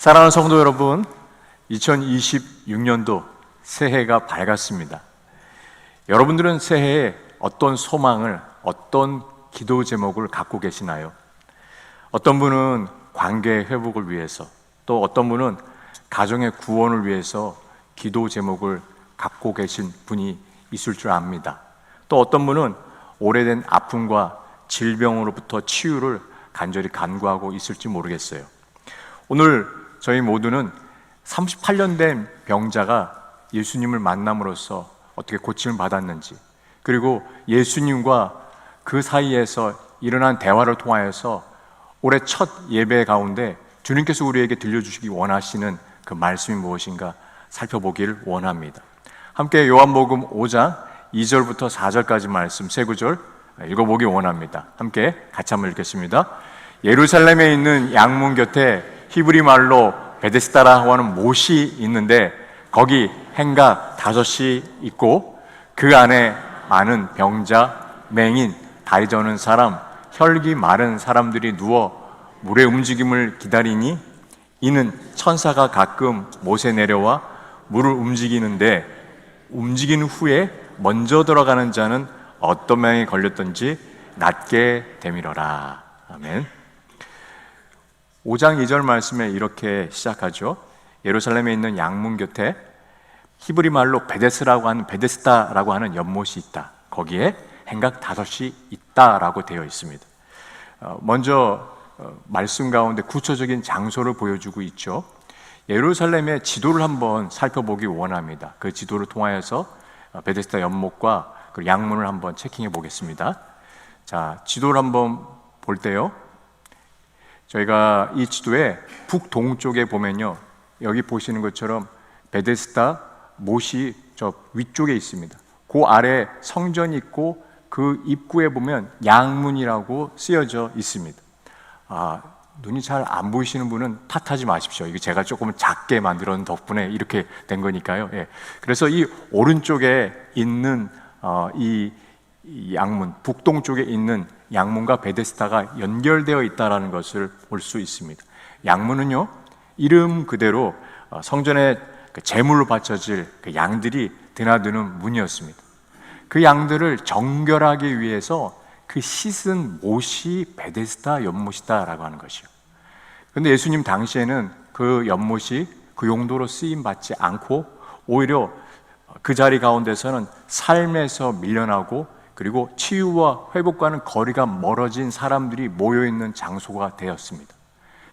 사랑하는 성도 여러분, 2026년도 새해가 밝았습니다. 여러분들은 새해에 어떤 소망을, 어떤 기도 제목을 갖고 계시나요? 어떤 분은 관계 회복을 위해서, 또 어떤 분은 가정의 구원을 위해서 기도 제목을 갖고 계신 분이 있을 줄 압니다. 또 어떤 분은 오래된 아픔과 질병으로부터 치유를 간절히 간구하고 있을지 모르겠어요. 오늘 저희 모두는 38년 된 병자가 예수님을 만남으로써 어떻게 고침을 받았는지, 그리고 예수님과 그 사이에서 일어난 대화를 통하여서 올해 첫 예배 가운데 주님께서 우리에게 들려주시기 원하시는 그 말씀이 무엇인가 살펴보기를 원합니다. 함께 요한복음 5장 2절부터 4절까지 말씀 세 구절 읽어보기 원합니다. 함께 같이 한번 읽겠습니다. 예루살렘에 있는 양문 곁에 히브리 말로 베데스다라고 하는 못이 있는데 거기 행각 5이 있고 그 안에 많은 병자, 맹인, 다리 저는 사람, 혈기 마른 사람들이 누워 물의 움직임을 기다리니 이는 천사가 가끔 못에 내려와 물을 움직이는데 움직인 후에 먼저 들어가는 자는 어떤 병에 걸렸든지 낫게 되밀어라. 아멘. 5장 2절 말씀에 이렇게 시작하죠. 예루살렘에 있는 양문 곁에 히브리 말로 베데스다라고 하는 연못이 있다. 거기에 행각 5이 있다라고 되어 있습니다. 먼저 말씀 가운데 구체적인 장소를 보여주고 있죠. 예루살렘의 지도를 한번 살펴보기 원합니다. 그 지도를 통하여서 베데스다 연못과 그 양문을 한번 체킹해 보겠습니다. 자, 지도를 한번 볼 때요. 저희가 이 지도에 북동쪽에 보면요, 여기 보시는 것처럼 베데스다 못이 저 위쪽에 있습니다. 그 아래 성전이 있고 그 입구에 보면 양문이라고 쓰여져 있습니다. 눈이 잘 안 보이시는 분은 탓하지 마십시오. 이게 제가 조금 작게 만들었는 덕분에 이렇게 된 거니까요. 예. 그래서 이 오른쪽에 있는 이 양문, 북동쪽에 있는 양문과 베데스다가 연결되어 있다는 것을 볼 수 있습니다. 양문은요, 이름 그대로 성전에 제물로 바쳐질 그 양들이 드나드는 문이었습니다. 그 양들을 정결하기 위해서 그 씻은 못이 베데스다 연못이다라고 하는 것이요. 그런데 예수님 당시에는 그 연못이 그 용도로 쓰임 받지 않고 오히려 그 자리 가운데서는 삶에서 밀려나고 그리고 치유와 회복과는 거리가 멀어진 사람들이 모여있는 장소가 되었습니다.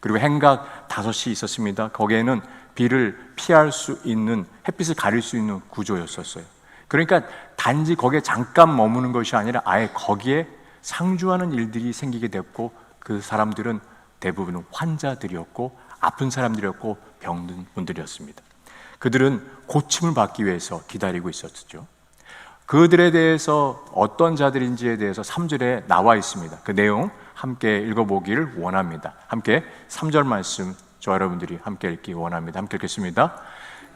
그리고 행각 5이 있었습니다. 거기에는 비를 피할 수 있는, 햇빛을 가릴 수 있는 구조였었어요. 그러니까 단지 거기에 잠깐 머무는 것이 아니라 아예 거기에 상주하는 일들이 생기게 됐고 그 사람들은 대부분 환자들이었고 아픈 사람들이었고 병든 분들이었습니다. 그들은 고침을 받기 위해서 기다리고 있었죠. 그들에 대해서 어떤 자들인지에 대해서 3절에 나와 있습니다. 그 내용 함께 읽어보기를 원합니다. 함께 3절 말씀 저 여러분들이 함께 읽기 원합니다. 함께 읽겠습니다.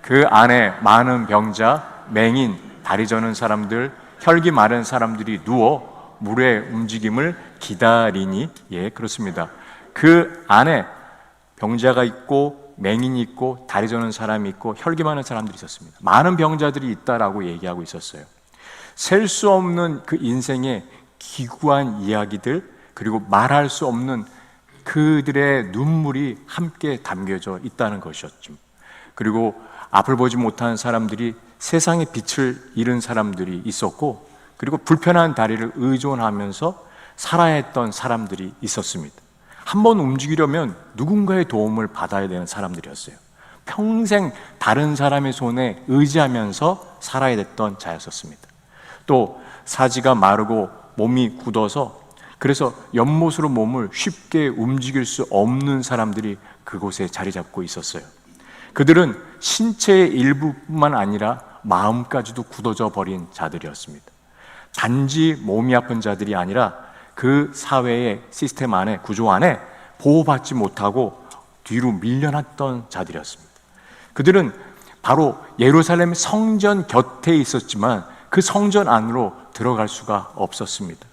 그 안에 많은 병자, 맹인, 다리 저는 사람들, 혈기 마른 사람들이 누워 물의 움직임을 기다리니, 예, 그렇습니다. 그 안에 병자가 있고 맹인이 있고 다리 저는 사람이 있고 혈기 많은 사람들이 있었습니다. 많은 병자들이 있다라고 얘기하고 있었어요. 셀 수 없는 그 인생의 기구한 이야기들, 그리고 말할 수 없는 그들의 눈물이 함께 담겨져 있다는 것이었죠. 그리고 앞을 보지 못하는 사람들이 세상의 빛을 잃은 사람들이 있었고, 그리고 불편한 다리를 의존하면서 살아야 했던 사람들이 있었습니다. 한번 움직이려면 누군가의 도움을 받아야 되는 사람들이었어요. 평생 다른 사람의 손에 의지하면서 살아야 됐던 자였었습니다. 또 사지가 마르고 몸이 굳어서 그래서 연못으로 몸을 쉽게 움직일 수 없는 사람들이 그곳에 자리 잡고 있었어요. 그들은 신체의 일부뿐만 아니라 마음까지도 굳어져 버린 자들이었습니다. 단지 몸이 아픈 자들이 아니라 그 사회의 시스템 안에, 구조 안에 보호받지 못하고 뒤로 밀려났던 자들이었습니다. 그들은 바로 예루살렘 성전 곁에 있었지만 그 성전 안으로 들어갈 수가 없었습니다.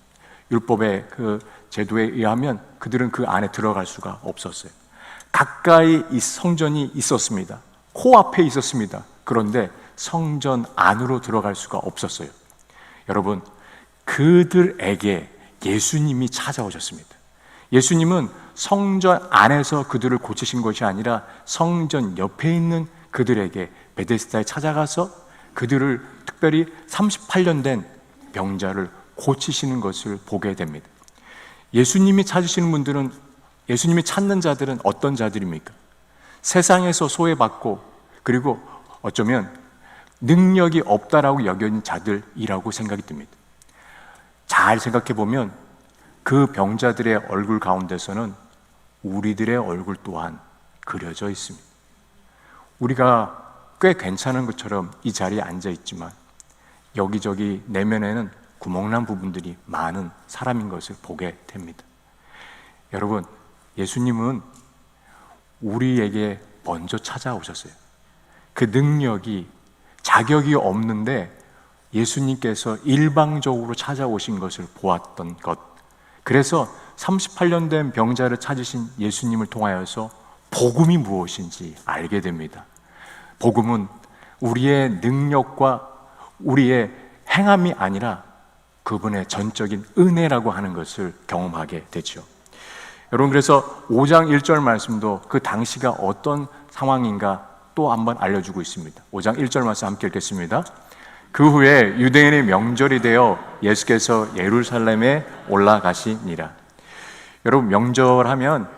율법의 그 제도에 의하면 그들은 그 안에 들어갈 수가 없었어요. 가까이 이 성전이 있었습니다. 코앞에 있었습니다. 그런데 성전 안으로 들어갈 수가 없었어요. 여러분, 그들에게 예수님이 찾아오셨습니다. 예수님은 성전 안에서 그들을 고치신 것이 아니라 성전 옆에 있는 그들에게 베데스다에 찾아가서 그들을 특별히 38년 된 병자를 고치시는 것을 보게 됩니다. 예수님이 찾으시는 분들은, 예수님이 찾는 자들은 어떤 자들입니까? 세상에서 소외받고 그리고 어쩌면 능력이 없다라고 여겨진 자들이라고 생각이 듭니다. 잘 생각해 보면 그 병자들의 얼굴 가운데서는 우리들의 얼굴 또한 그려져 있습니다. 우리가 꽤 괜찮은 것처럼 이 자리에 앉아 있지만 여기저기 내면에는 구멍난 부분들이 많은 사람인 것을 보게 됩니다. 여러분, 예수님은 우리에게 먼저 찾아오셨어요. 그 능력이, 자격이 없는데 예수님께서 일방적으로 찾아오신 것을 보았던 것. 그래서 38년 된 병자를 찾으신 예수님을 통하여서 복음이 무엇인지 알게 됩니다. 복음은 우리의 능력과 우리의 행함이 아니라 그분의 전적인 은혜라고 하는 것을 경험하게 되죠. 여러분, 그래서 5장 1절 말씀도 그 당시가 어떤 상황인가 또 한번 알려주고 있습니다. 5장 1절 말씀 함께 읽겠습니다. 그 후에 유대인의 명절이 되어 예수께서 예루살렘에 올라가시니라. 여러분, 명절하면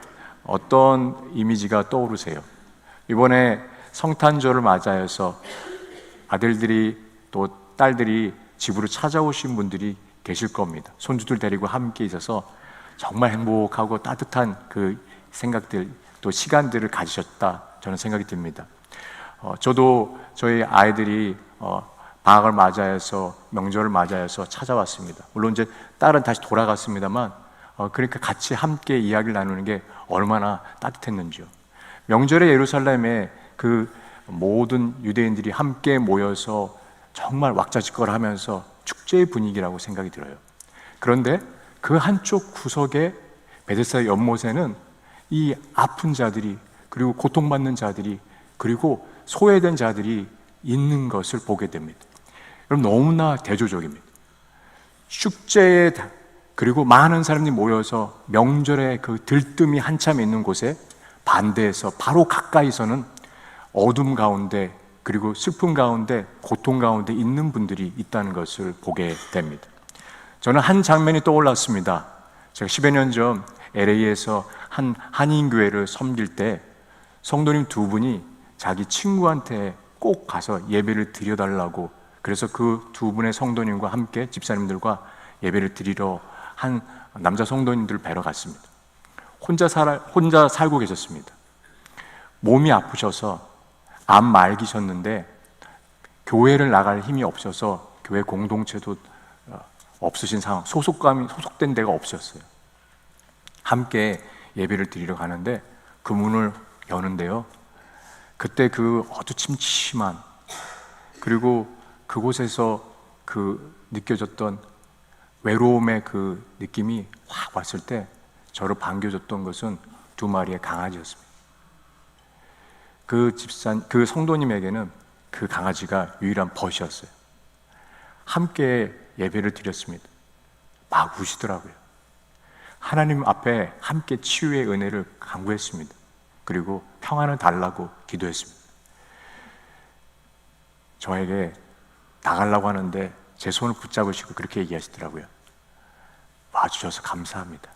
어떤 이미지가 떠오르세요? 이번에 성탄절을 맞이해서 아들들이 또 딸들이 집으로 찾아오신 분들이 계실 겁니다. 손주들 데리고 함께 있어서 정말 행복하고 따뜻한 그 생각들, 또 시간들을 가지셨다, 저는 생각이 듭니다. 저도 저희 아이들이 방학을 맞이해서, 명절을 맞이해서 찾아왔습니다. 물론 이제 딸은 다시 돌아갔습니다만, 그러니까 같이 함께 이야기를 나누는 게 얼마나 따뜻했는지요. 명절에 예루살렘에 그 모든 유대인들이 함께 모여서 정말 왁자지껄 하면서 축제의 분위기라고 생각이 들어요. 그런데 그 한쪽 구석에 베데스다 연못에는 이 아픈 자들이, 그리고 고통받는 자들이, 그리고 소외된 자들이 있는 것을 보게 됩니다. 여러분, 너무나 대조적입니다. 축제에, 그리고 많은 사람들이 모여서 명절에 그 들뜸이 한참 있는 곳에 반대해서 바로 가까이서는 어둠 가운데, 그리고 슬픔 가운데, 고통 가운데 있는 분들이 있다는 것을 보게 됩니다. 저는 한 장면이 떠올랐습니다. 제가 10여 년 전 LA에서 한 한인교회를 섬길 때 성도님 두 분이 자기 친구한테 꼭 가서 예배를 드려달라고, 그래서 그 두 분의 성도님과 함께 집사님들과 예배를 드리러 한 남자 성도님들을 뵈러 갔습니다. 혼자 살고 계셨습니다. 몸이 아프셔서 암 말기셨는데 교회를 나갈 힘이 없어서 교회 공동체도 없으신 상황, 소속된 데가 없었어요. 함께 예배를 드리러 가는데 그 문을 여는데요, 그때 그 어두침침한, 그리고 그곳에서 그 느껴졌던 외로움의 그 느낌이 확 왔을 때 저를 반겨줬던 것은 두 마리의 강아지였습니다. 그 성도님에게는 그 강아지가 유일한 벗이었어요. 함께 예배를 드렸습니다. 막 우시더라고요. 하나님 앞에 함께 치유의 은혜를 간구했습니다. 그리고 평안을 달라고 기도했습니다. 저에게 나가려고 하는데 제 손을 붙잡으시고 그렇게 얘기하시더라고요. 와주셔서 감사합니다.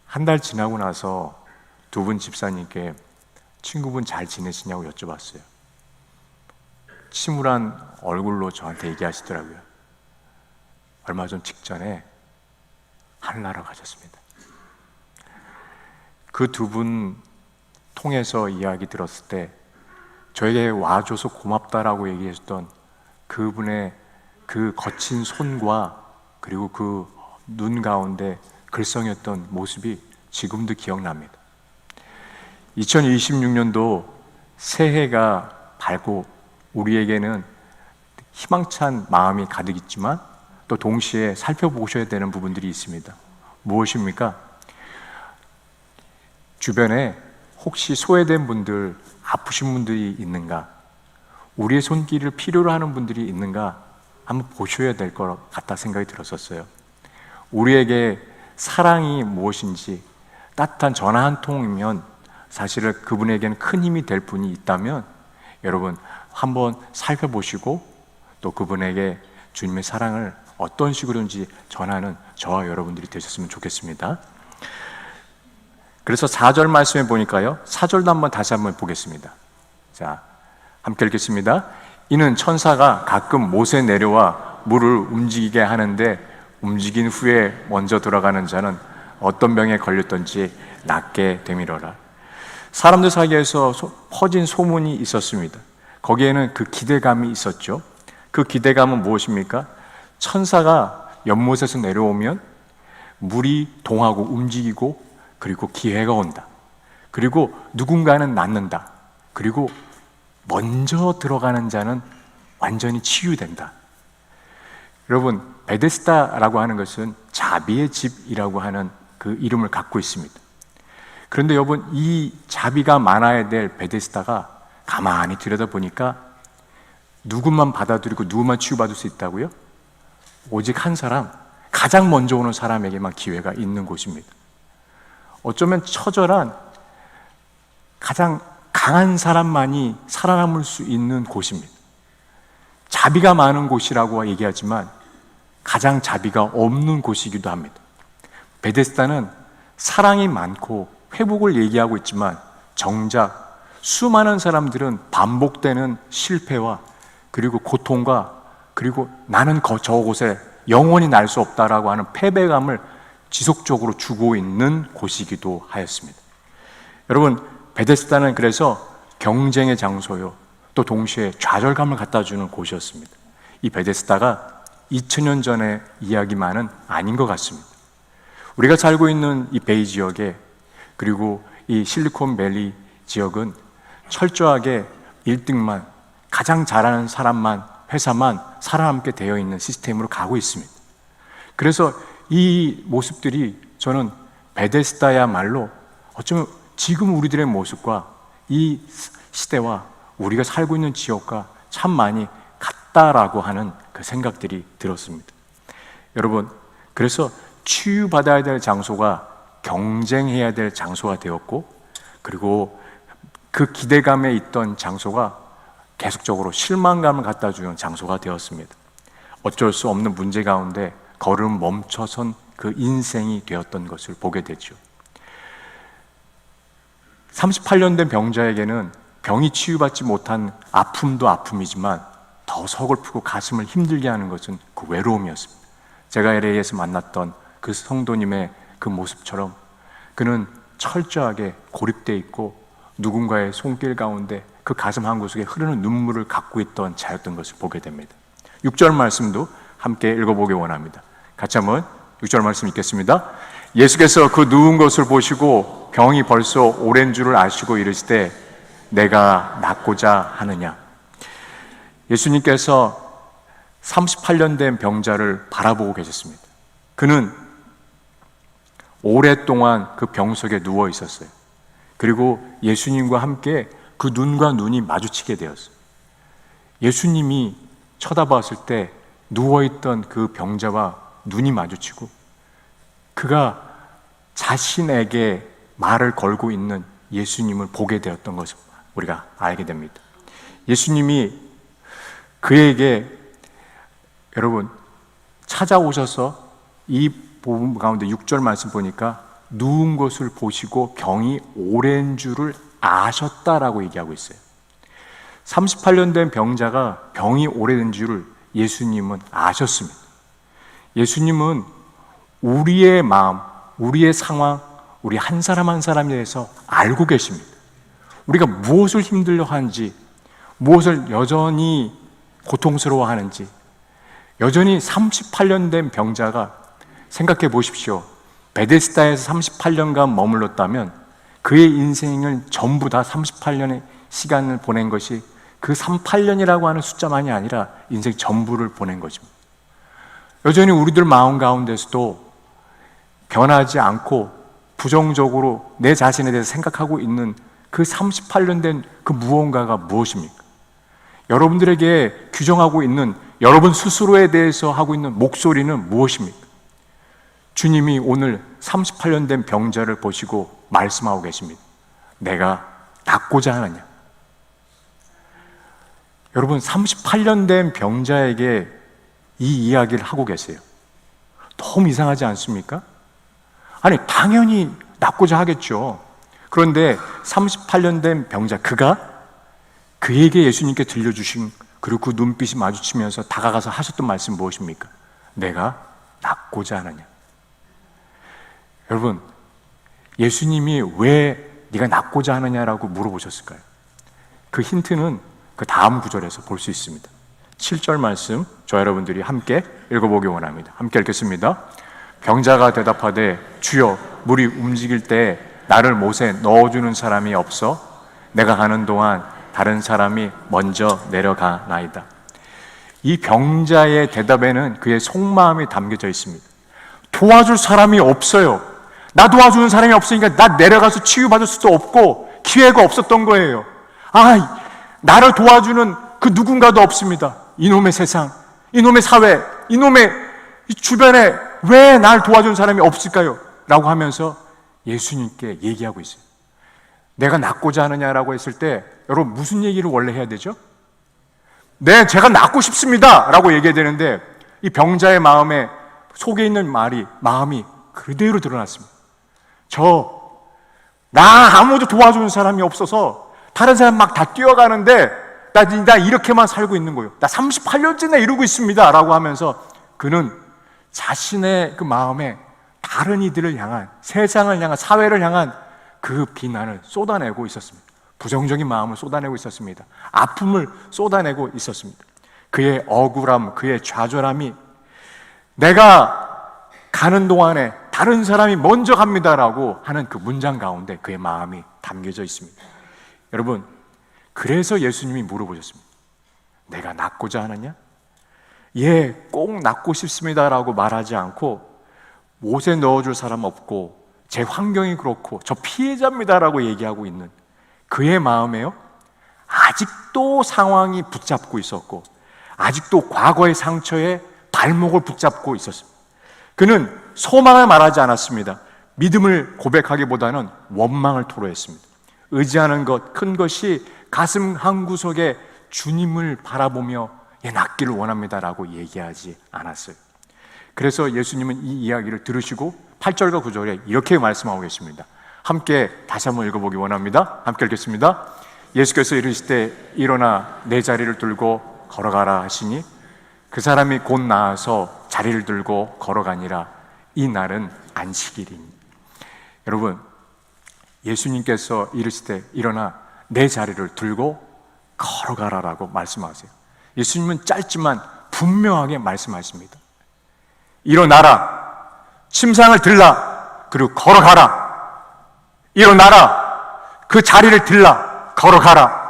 한 달 지나고 나서 두 분 집사님께 친구분 잘 지내시냐고 여쭤봤어요. 침울한 얼굴로 저한테 얘기하시더라고요. 얼마 전 직전에 하늘나라 가셨습니다. 그 두 분 통해서 이야기 들었을 때 저에게 와줘서 고맙다라고 얘기했던 그분의 그 거친 손과 그리고 그 눈 가운데 글썽였던 모습이 지금도 기억납니다. 2026년도 새해가 밝고 우리에게는 희망찬 마음이 가득 있지만 또 동시에 살펴보셔야 되는 부분들이 있습니다. 무엇입니까? 주변에 혹시 소외된 분들, 아프신 분들이 있는가? 우리의 손길을 필요로 하는 분들이 있는가? 한번 보셔야 될 것 같다 생각이 들었었어요. 우리에게 사랑이 무엇인지 따뜻한 전화 한 통이면 사실은 그분에게는 큰 힘이 될 분이 있다면 여러분 한번 살펴보시고 또 그분에게 주님의 사랑을 어떤 식으로든지 전하는 저와 여러분들이 되셨으면 좋겠습니다. 그래서 4절 말씀에 보니까요, 4절도 한번 다시 한번 보겠습니다. 자, 함께 읽겠습니다. 이는 천사가 가끔 못에 내려와 물을 움직이게 하는데 움직인 후에 먼저 들어가는 자는 어떤 병에 걸렸던지 낫게 되미러라. 사람들 사이에서 퍼진 소문이 있었습니다. 거기에는 그 기대감이 있었죠. 그 기대감은 무엇입니까? 천사가 연못에서 내려오면 물이 동하고 움직이고 그리고 기회가 온다. 그리고 누군가는 낫는다. 그리고 먼저 들어가는 자는 완전히 치유된다. 여러분, 베데스다라고 하는 것은 자비의 집이라고 하는 그 이름을 갖고 있습니다. 그런데 여러분, 이 자비가 많아야 될 베데스다가 가만히 들여다보니까 누구만 받아들이고 누구만 치유받을 수 있다고요? 오직 한 사람, 가장 먼저 오는 사람에게만 기회가 있는 곳입니다. 어쩌면 처절한 가장 강한 사람만이 살아남을 수 있는 곳입니다. 자비가 많은 곳이라고 얘기하지만 가장 자비가 없는 곳이기도 합니다. 베데스다는 사랑이 많고 회복을 얘기하고 있지만 정작 수많은 사람들은 반복되는 실패와 그리고 고통과 그리고 나는 저곳에 영원히 날 수 없다라고 하는 패배감을 지속적으로 주고 있는 곳이기도 하였습니다. 여러분, 베데스다는 그래서 경쟁의 장소요, 또 동시에 좌절감을 갖다 주는 곳이었습니다. 이 베데스다가 2000년 전의 이야기만은 아닌 것 같습니다. 우리가 살고 있는 이 베이 지역에 그리고 이 실리콘밸리 지역은 철저하게 1등만, 가장 잘하는 사람만, 회사만 살아남게 되어 있는 시스템으로 가고 있습니다. 그래서 이 모습들이 저는 베데스다야말로 어쩌면 지금 우리들의 모습과 이 시대와 우리가 살고 있는 지역과 참 많이 같다라고 하는 그 생각들이 들었습니다. 여러분, 그래서 치유받아야 될 장소가 경쟁해야 될 장소가 되었고, 그리고 그 기대감에 있던 장소가 계속적으로 실망감을 갖다 주는 장소가 되었습니다. 어쩔 수 없는 문제 가운데 걸음 멈춰선 그 인생이 되었던 것을 보게 되죠. 38년 된 병자에게는 병이 치유받지 못한 아픔도 아픔이지만 더 서글프고 가슴을 힘들게 하는 것은 그 외로움이었습니다. 제가 LA에서 만났던 그 성도님의 그 모습처럼 그는 철저하게 고립되어 있고 누군가의 손길 가운데 그 가슴 한구석에 흐르는 눈물을 갖고 있던 자였던 것을 보게 됩니다. 6절 말씀도 함께 읽어보기 원합니다. 같이 한번 6절 말씀 읽겠습니다. 예수께서 그 누운 것을 보시고 병이 벌써 오랜 줄을 아시고 이르시되 내가 낫고자 하느냐. 예수님께서 38년 된 병자를 바라보고 계셨습니다. 그는 오랫동안 그 병 속에 누워 있었어요. 그리고 예수님과 함께 그 눈과 눈이 마주치게 되었어요. 예수님이 쳐다봤을 때 누워있던 그 병자와 눈이 마주치고 그가 자신에게 말을 걸고 있는 예수님을 보게 되었던 것을 우리가 알게 됩니다. 예수님이 그에게 여러분 찾아오셔서 이 부분 가운데 6절 말씀 보니까 누운 것을 보시고 병이 오랜 줄을 아셨다라고 얘기하고 있어요. 38년 된 병자가 병이 오래된 줄을 예수님은 아셨습니다. 예수님은 우리의 마음, 우리의 상황, 우리 한 사람 한 사람에 대해서 알고 계십니다. 우리가 무엇을 힘들려 하는지, 무엇을 여전히 고통스러워하는지, 여전히 38년 된 병자가 생각해 보십시오. 베데스다에서 38년간 머물렀다면 그의 인생을 전부 다 38년의 시간을 보낸 것이 그 38년이라고 하는 숫자만이 아니라 인생 전부를 보낸 것입니다. 여전히 우리들 마음 가운데서도 변하지 않고 부정적으로 내 자신에 대해서 생각하고 있는 그 38년 된 그 무언가가 무엇입니까? 여러분들에게 규정하고 있는 여러분 스스로에 대해서 하고 있는 목소리는 무엇입니까? 주님이 오늘 38년 된 병자를 보시고 말씀하고 계십니다. 내가 낫고자 하느냐? 여러분, 38년 된 병자에게 이 이야기를 하고 계세요. 너무 이상하지 않습니까? 아니, 당연히 낫고자 하겠죠. 그런데 38년 된 병자, 그에게 예수님께 들려주신, 그리고 그 눈빛이 마주치면서 다가가서 하셨던 말씀 무엇입니까? 내가 낫고자 하느냐? 여러분, 예수님이 왜 네가 낫고자 하느냐라고 물어보셨을까요? 그 힌트는 그 다음 구절에서 볼 수 있습니다. 7절 말씀, 저 여러분들이 함께 읽어보기 원합니다. 함께 읽겠습니다. 병자가 대답하되 주여, 물이 움직일 때 나를 못에 넣어주는 사람이 없어 내가 가는 동안 다른 사람이 먼저 내려가나이다. 이 병자의 대답에는 그의 속마음이 담겨져 있습니다. 도와줄 사람이 없어요. 나 도와주는 사람이 없으니까 나 내려가서 치유받을 수도 없고 기회가 없었던 거예요. 나를 도와주는 그 누군가도 없습니다. 이놈의 세상, 이놈의 사회, 이놈의 주변에 왜 날 도와주는 사람이 없을까요? 라고 하면서 예수님께 얘기하고 있어요. 내가 낫고자 하느냐라고 했을 때 여러분 무슨 얘기를 원래 해야 되죠? 네, 제가 낫고 싶습니다 라고 얘기해야 되는데 이 병자의 마음에 속에 있는 마음이 그대로 드러났습니다. 나 아무도 도와주는 사람이 없어서 다른 사람 막 다 뛰어가는데 나 이렇게만 살고 있는 거예요. 나 38년째나 이러고 있습니다 라고 하면서 그는 자신의 그 마음에 다른 이들을 향한, 세상을 향한, 사회를 향한 그 비난을 쏟아내고 있었습니다. 부정적인 마음을 쏟아내고 있었습니다. 아픔을 쏟아내고 있었습니다. 그의 억울함, 그의 좌절함이 내가 가는 동안에 다른 사람이 먼저 갑니다라고 하는 그 문장 가운데 그의 마음이 담겨져 있습니다. 여러분, 그래서 예수님이 물어보셨습니다. 내가 낫고자 하느냐? 예, 꼭 낫고 싶습니다라고 말하지 않고 못에 넣어줄 사람 없고 제 환경이 그렇고 저 피해자입니다라고 얘기하고 있는 그의 마음에요, 아직도 상황이 붙잡고 있었고 아직도 과거의 상처에 발목을 붙잡고 있었습니다. 그는 소망을 말하지 않았습니다. 믿음을 고백하기보다는 원망을 토로했습니다. 의지하는 것, 큰 것이 가슴 한구석에 주님을 바라보며 낫기를 원합니다라고 얘기하지 않았어요. 그래서 예수님은 이 이야기를 들으시고 8절과 9절에 이렇게 말씀하고 계십니다. 함께 다시 한번 읽어보기 원합니다. 함께 읽겠습니다. 예수께서 이르시되 일어나 내 자리를 들고 걸어가라 하시니 그 사람이 곧 나아서 자리를 들고 걸어가니라. 이 날은 안식일이니. 여러분, 예수님께서 이르시되 일어나 내 자리를 들고 걸어가라라고 말씀하세요. 예수님은 짧지만 분명하게 말씀하십니다. 일어나라, 침상을 들라, 그리고 걸어가라. 일어나라, 그 자리를 들라, 걸어가라.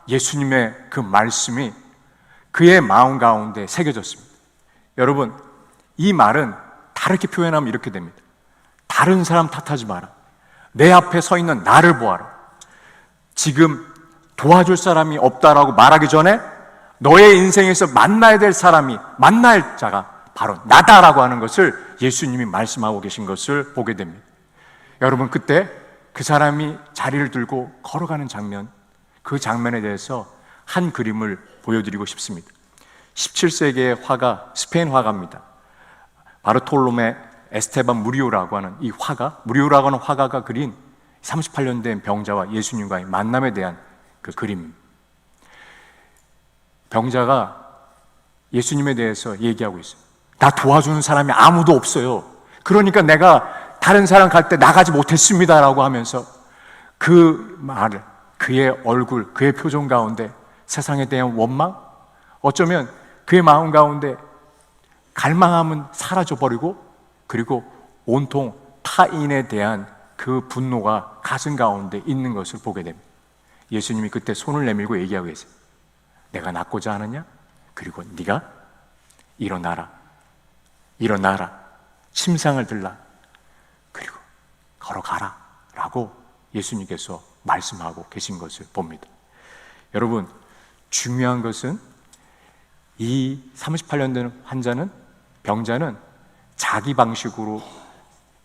예수님의 그 말씀이 그의 마음 가운데 새겨졌습니다. 여러분, 이 말은 다르게 표현하면 이렇게 됩니다. 다른 사람 탓하지 마라. 내 앞에 서 있는 나를 보아라. 지금 도와줄 사람이 없다라고 말하기 전에 너의 인생에서 만나야 될 사람이, 만날 자가 바로 나다라고 하는 것을 예수님이 말씀하고 계신 것을 보게 됩니다. 여러분, 그때 그 사람이 자리를 들고 걸어가는 장면, 그 장면에 대해서 한 그림을 보여드리고 싶습니다. 17세기의 화가, 스페인 화가입니다. 바르톨로메 에스테반 무리오라고 하는 이 화가, 무리오라고 하는 화가가 그린 38년 된 병자와 예수님과의 만남에 대한 그 그림입니다. 병자가 예수님에 대해서 얘기하고 있어요. 나 도와주는 사람이 아무도 없어요. 그러니까 내가 다른 사람 갈 때 나가지 못했습니다라고 하면서 그 말을, 그의 얼굴, 그의 표정 가운데 세상에 대한 원망, 어쩌면 그의 마음 가운데 갈망함은 사라져버리고 그리고 온통 타인에 대한 그 분노가 가슴 가운데 있는 것을 보게 됩니다. 예수님이 그때 손을 내밀고 얘기하고 계세요. 내가 낫고자 하느냐? 그리고 네가 일어나라. 일어나라. 침상을 들라. 그리고 걸어가라 라고 예수님께서 말씀하고 계신 것을 봅니다. 여러분, 중요한 것은 이 38년 된 환자는, 병자는 자기 방식으로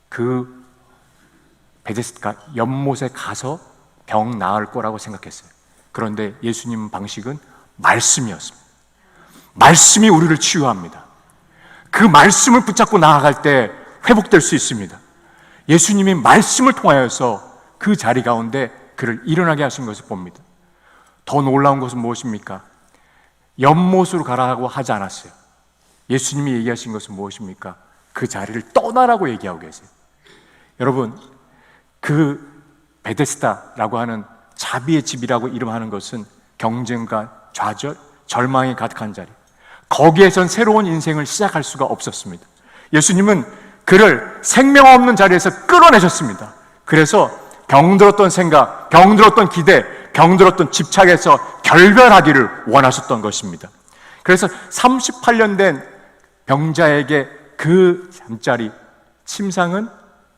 그 베데스다 연못에 가서 병 나을 거라고 생각했어요. 그런데 예수님 방식은 말씀이었습니다. 말씀이 우리를 치유합니다. 그 말씀을 붙잡고 나아갈 때 회복될 수 있습니다. 예수님이 말씀을 통하여서 그 자리 가운데 그를 일어나게 하신 것을 봅니다. 더 놀라운 것은 무엇입니까? 연못으로 가라고 하지 않았어요. 예수님이 얘기하신 것은 무엇입니까? 그 자리를 떠나라고 얘기하고 계세요. 여러분, 그 베데스다라고 하는 자비의 집이라고 이름하는 것은 경쟁과 좌절, 절망이 가득한 자리, 거기에선 새로운 인생을 시작할 수가 없었습니다. 예수님은 그를 생명 없는 자리에서 끌어내셨습니다. 그래서 병들었던 생각, 병들었던 기대, 병들었던 집착에서 결별하기를 원하셨던 것입니다. 그래서 38년 된 병자에게 그 잠자리, 침상은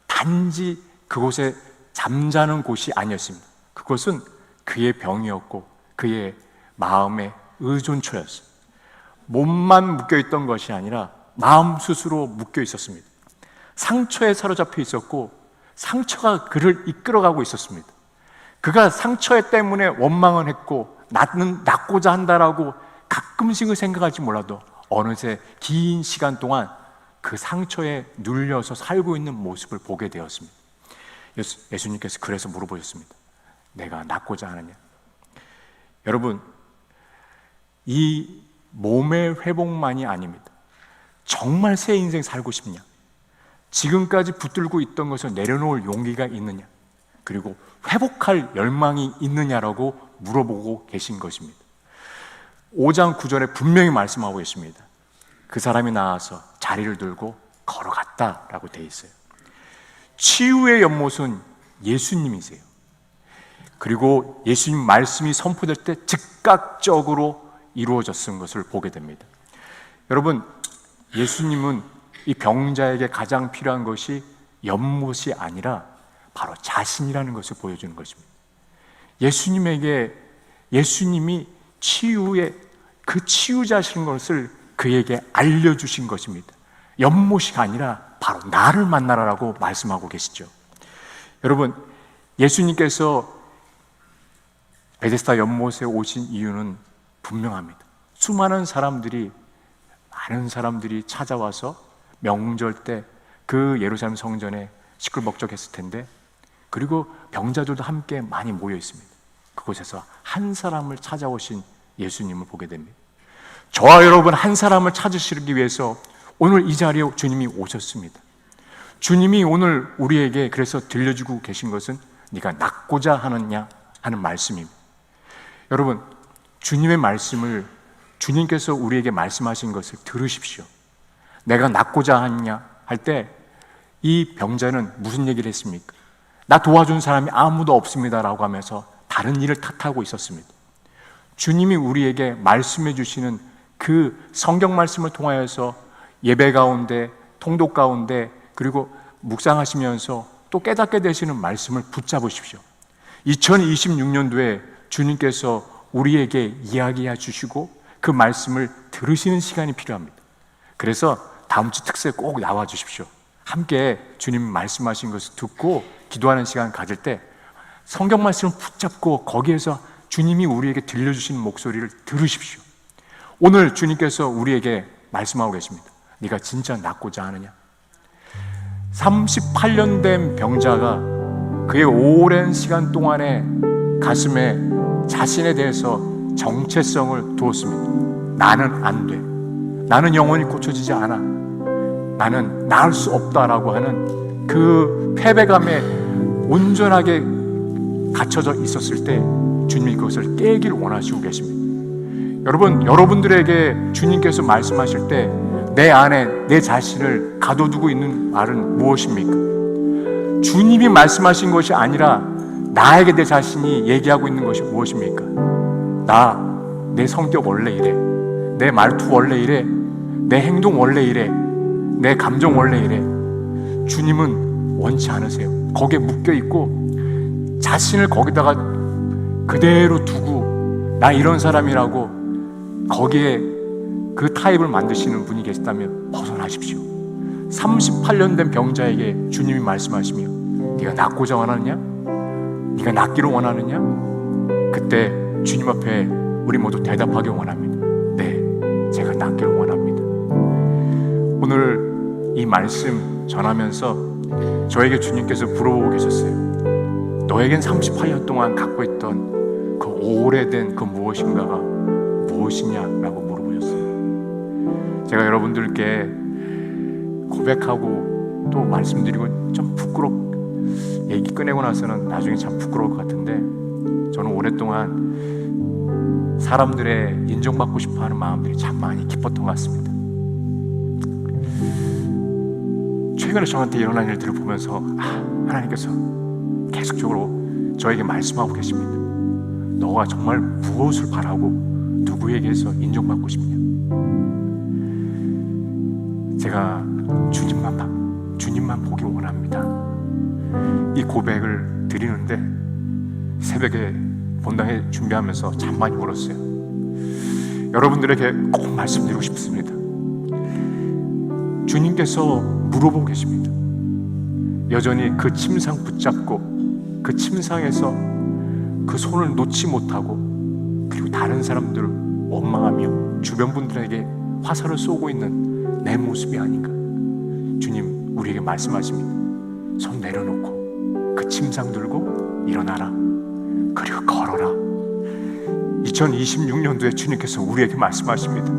단지 그곳에 잠자는 곳이 아니었습니다. 그것은 그의 병이었고 그의 마음의 의존처였어요. 몸만 묶여있던 것이 아니라 마음 스스로 묶여 있었습니다. 상처에 사로잡혀 있었고 상처가 그를 이끌어가고 있었습니다. 그가 상처 때문에 원망을 했고 나는 낫고자 한다라고 가끔씩은 생각할지 몰라도 어느새 긴 시간 동안 그 상처에 눌려서 살고 있는 모습을 보게 되었습니다. 예수님께서 그래서 물어보셨습니다. 내가 낫고자 하느냐? 여러분, 이 몸의 회복만이 아닙니다. 정말 새 인생 살고 싶냐? 지금까지 붙들고 있던 것을 내려놓을 용기가 있느냐? 그리고 회복할 열망이 있느냐라고 물어보고 계신 것입니다. 5장 9절에 분명히 말씀하고 있습니다. 그 사람이 나와서 자리를 들고 걸어갔다라고 되어 있어요. 치유의 연못은 예수님이세요. 그리고 예수님 말씀이 선포될 때 즉각적으로 이루어졌은 것을 보게 됩니다. 여러분, 예수님은 이 병자에게 가장 필요한 것이 연못이 아니라 바로 자신이라는 것을 보여주는 것입니다. 예수님이 치유의 그 치유자신 것을 그에게 알려주신 것입니다. 연못이 아니라 바로 나를 만나라라고 말씀하고 계시죠. 여러분, 예수님께서 베데스다 연못에 오신 이유는 분명합니다. 많은 사람들이 찾아와서 명절 때 그 예루살렘 성전에 시끌벅적했을 텐데, 그리고 병자들도 함께 많이 모여 있습니다. 그곳에서 한 사람을 찾아오신 예수님을 보게 됩니다. 저와 여러분 한 사람을 찾으시기 위해서 오늘 이 자리에 주님이 오셨습니다. 주님이 오늘 우리에게 그래서 들려주고 계신 것은 네가 낫고자 하느냐 하는 말씀입니다. 여러분, 주님의 말씀을, 주님께서 우리에게 말씀하신 것을 들으십시오. 내가 낫고자 하느냐 할 때 이 병자는 무슨 얘기를 했습니까? 나 도와준 사람이 아무도 없습니다라고 하면서 다른 일을 탓하고 있었습니다. 주님이 우리에게 말씀해 주시는 그 성경 말씀을 통하여서 예배 가운데, 통독 가운데, 그리고 묵상하시면서 또 깨닫게 되시는 말씀을 붙잡으십시오. 2026년도에 주님께서 우리에게 이야기해 주시고 그 말씀을 들으시는 시간이 필요합니다. 그래서 다음 주 특세 꼭 나와 주십시오. 함께 주님 말씀하신 것을 듣고 기도하는 시간 가질 때 성경 말씀을 붙잡고 거기에서 주님이 우리에게 들려주시는 목소리를 들으십시오. 오늘 주님께서 우리에게 말씀하고 계십니다. 네가 진짜 낫고자 하느냐? 38년 된 병자가 그의 오랜 시간 동안에 가슴에 자신에 대해서 정체성을 두었습니다. 나는 안 돼. 나는 영원히 고쳐지지 않아. 나는 나을 수 없다라고 하는 그 패배감에 온전하게 갇혀져 있었을 때 주님이 그것을 깨기를 원하시고 계십니다. 여러분들에게 주님께서 말씀하실 때 내 안에 내 자신을 가둬두고 있는 말은 무엇입니까? 주님이 말씀하신 것이 아니라 나에게 내 자신이 얘기하고 있는 것이 무엇입니까? 내 성격 원래 이래, 내 말투 원래 이래, 내 행동 원래 이래, 내 감정 원래 이래. 주님은 원치 않으세요. 거기에 묶여 있고 자신을 거기다가 그대로 두고 나 이런 사람이라고 거기에 그 타입을 만드시는 분이 계시다면 벗어나십시오. 38년 된 병자에게 주님이 말씀하시며 네가 낫고자 원하느냐? 네가 낫기를 원하느냐? 그때 주님 앞에 우리 모두 대답하기 원합니다. 네, 제가 낫기를 원합니다. 오늘 이 말씀 전하면서 저에게 주님께서 물어보고 계셨어요. 너에겐 38년 동안 갖고 있던 그 오래된 그 무엇인가가 무엇이냐라고 물어보셨어요. 제가 여러분들께 고백하고 또 말씀드리고 좀 얘기 꺼내고 나서는 나중에 참 부끄러울 것 같은데, 저는 오랫동안 사람들의 인정받고 싶어하는 마음들이 참 많이 깊었던 것 같습니다. 최근에 저한테 일어난 일들을 보면서 하나님께서 계속적으로 저에게 말씀하고 계십니다. 너가 정말 무엇을 바라고 누구에게서 인정받고 싶냐? 제가 주님만 보기 원합니다. 이 고백을 드리는데 새벽에 본당에 준비하면서 참 많이 울었어요. 여러분들에게 꼭 말씀드리고 싶습니다. 주님께서 물어보고 계십니다. 여전히 그 침상 붙잡고 그 침상에서 그 손을 놓지 못하고, 그리고 다른 사람들을 원망하며 주변 분들에게 화살을 쏘고 있는 내 모습이 아닌가. 주님 우리에게 말씀하십니다. 손 내려놓고 그 침상 들고 일어나라, 그리고 걸어라. 2026년도에 주님께서 우리에게 말씀하십니다.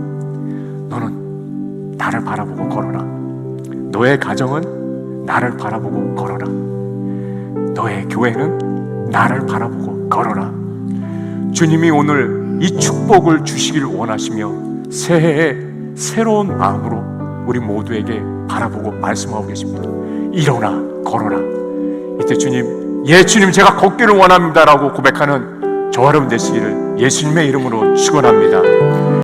너는 나를 바라보고 걸어라. 너의 가정은 나를 바라보고 걸어라. 너의 교회는 나를 바라보고 걸어라. 주님이 오늘 이 축복을 주시길 원하시며 새해에 새로운 마음으로 우리 모두에게 바라보고 말씀하고 계십니다. 일어나 걸어라. 이때 주님, 예 주님 제가 걷기를 원합니다 라고 고백하는 저와 여러분 되시기를 예수님의 이름으로 축원합니다.